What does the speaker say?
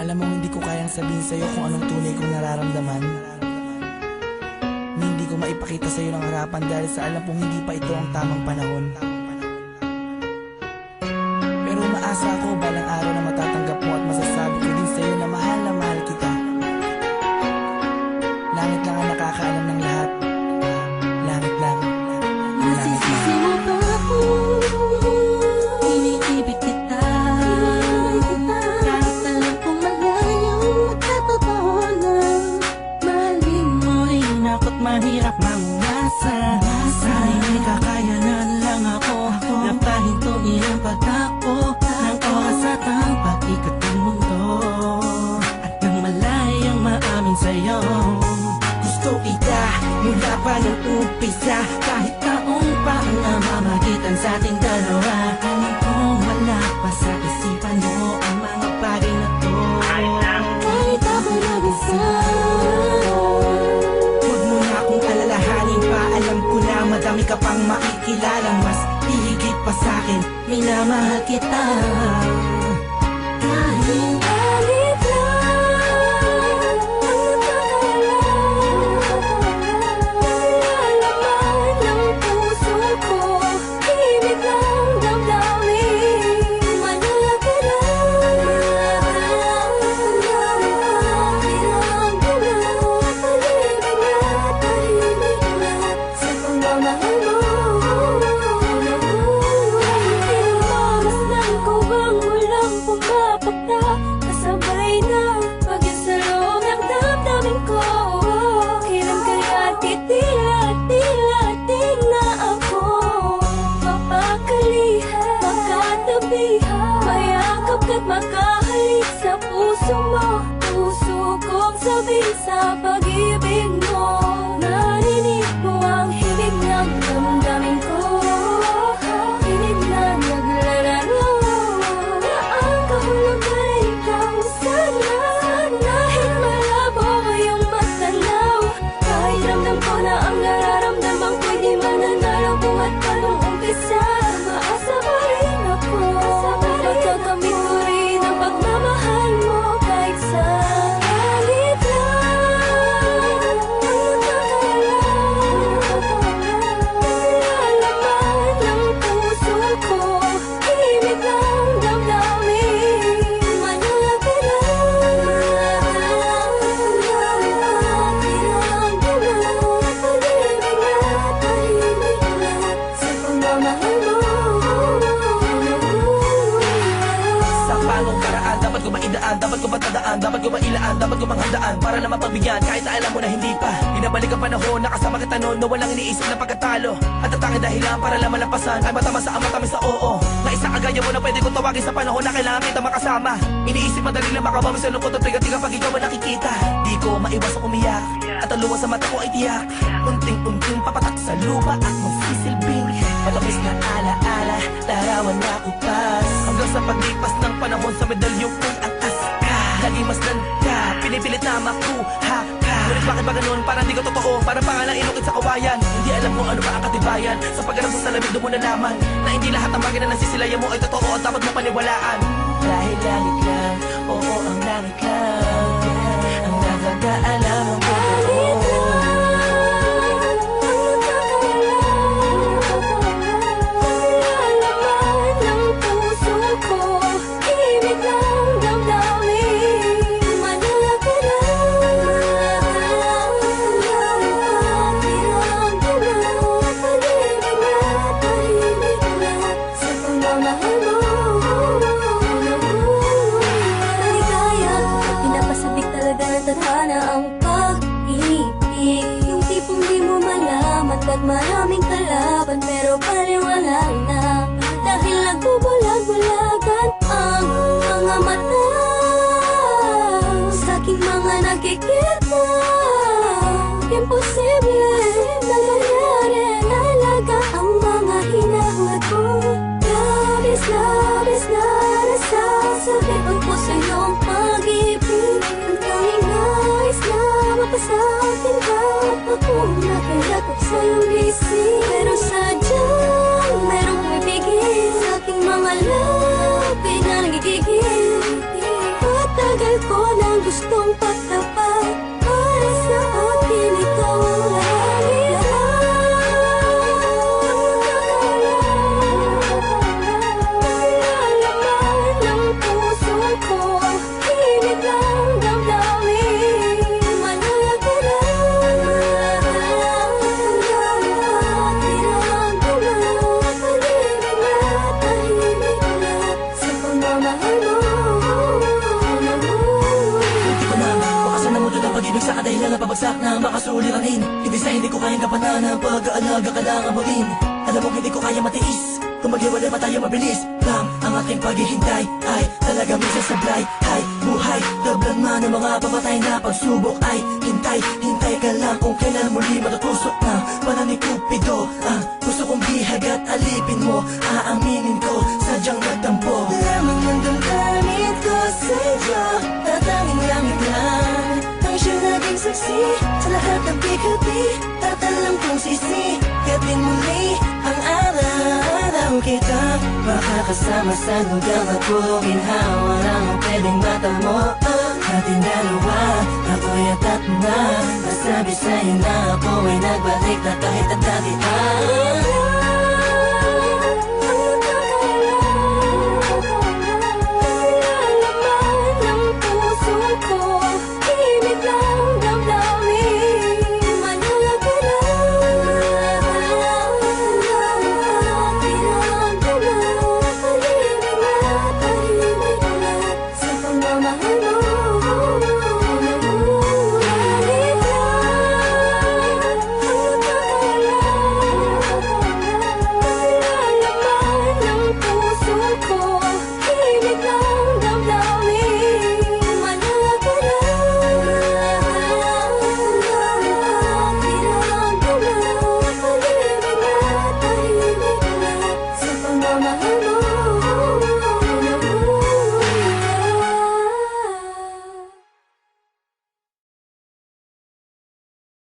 Alam mo, hindi ko kayang sabihin sa'yo kung anong tunay kong nararamdaman. Na hindi ko maipakita sa'yo ng harapan dahil sa alam kong hindi pa ito ang tamang panahon. Pero umaasa ako balang araw na matatanggap mo at masasabi ko din sa'yo na mahal kita. Langit lang ang nakakaalam ng lahat. Langit lang. Nasisisi mo ba ako? Iniibig kita. Kahit alam kong malayo at katotohanan. Mahalin mo ay nako't mahirap mangasa. Dahil kakayanan lang ako napahintuin ang pagtakbo ng oras at ang pag-ikot ng mundo. At nang malayang maamin sa'yo, gusto kita mula pa ng umpisa. Kahit taong pa ang namamagitan sa ating dalawa, alam kong wala pa sa isipan mo ang mga bagay na to. Kahit ako nag-isa, huwag mo na akong alalahanin pa. Alam ko na madami ka pang makikilala. Mas hihigit pa sa'kin, minamahal kita. Kahit alit lang ang nakakalaman ng puso ko, himig lang damdamin. Manala ka lang, bilang dulat, tahimik na sa pagmamahal mo. Masdan ko bang walang pumapakta, kasabay na pag-isa loob ng damdamin ko. Kailan kaya titila-tila-ting na ako papakalihan, magkatabihan, mayakap ka't makahalik sa puso mo. Puso kong sabihin sa pag-ibig mo, narinig mo ang himig ng damdamin ko. Hinig na naglalaro na ang kahulugan ay ikaw sana. Dahil malabo ngayong matanaw, kahit ramdam ko na ang nararamdaman ko'y di mananalo. Buhat pa nung umpisa, maasa pa rin ako. Pagkakamit ko rin ang pagmamahal mo. Kahit sa galit lang ang nakakalaman ng puso ko, himig lang damdamin. Manala ka lang, bilang dulat, tahimik na sa pagmamahal mo. Sa panong paraan, dapat ko maidaan, dapat ko matandaan, dapat ko mailaan, dapat ko manghandaan para na mapagbigyan kahit na alam mo na hindi pa. Binabalik ang panahon, nakasama kita noon na walang iniisip na pagkatalo. At ang tanging dahilan para lang malampasan ay matamasa ang matamis sa oo. Na isang kagaya mo na pwede kong tawagin sa panahon na kailangan kita makasama. Iniisip madali lang makabami sa lungkot at bigat kapag ikaw ang nakikita. Di ko maiwasang umiyak at ang luha sa mata ko ay tiyak. Unting-unting papatak sa lupa at magsisilbing matamis na alaala, larawan na kupas. Hanggang sa paglipas ng panahon sa medalyong kung atas ka, laging masdan ka, pinipilit na makuha ka. Ngunit bakit ba ganun? Parang di ka totoo, parang pangalang inukit sa kawayan. Hindi alam kung ano ba ang katibayan. Sa pagganap sa salamin doon mo nalaman na hindi lahat ng bagay na nasisilayan mo ay totoo at dapat mo paniwalaan. Dahil langit lang, oo ang langit lang ang nakakaalam ng totoo. Laman ng puso ko, himig lang damdamin. Manala ka lang, bilang dulat, tahimik na sa pagmamahal mo. mahal mo. Hindi ko na makasan ng mundo ng pag-ibig sa kadahilan na pabagsak na makasuliranin. Hindi sa hindi ko kayang kapanan ang pag-aalaga ka lang abutin. Alam mo hindi ko kaya matiis, kung maghiwalay pa tayo mabilis lang ang ating paghihintay. Ay talaga minsan sablay, ay buhay tablan man ng mga pamatay na pagsubok. Ay hintay, hintay ka lang kung kailan muli matutusok ng pala ni Cupido. Ang gusto kong bihag at alipin mo, aaminin ko, sadyang nagtampo. Lamang ng damdamin ko sa'yo, tatanging langit lang ang siya naging saksi sa lahat ng pikapi. Tatalang kong sisi, katin muli ang araw kita. Makakasama sa lugar na puro ginhawa lang ang pwedeng matamo. Ating dalawa, ako'y atat na nasabi sa'yo na ako ay nagbalik na kahit ang dati.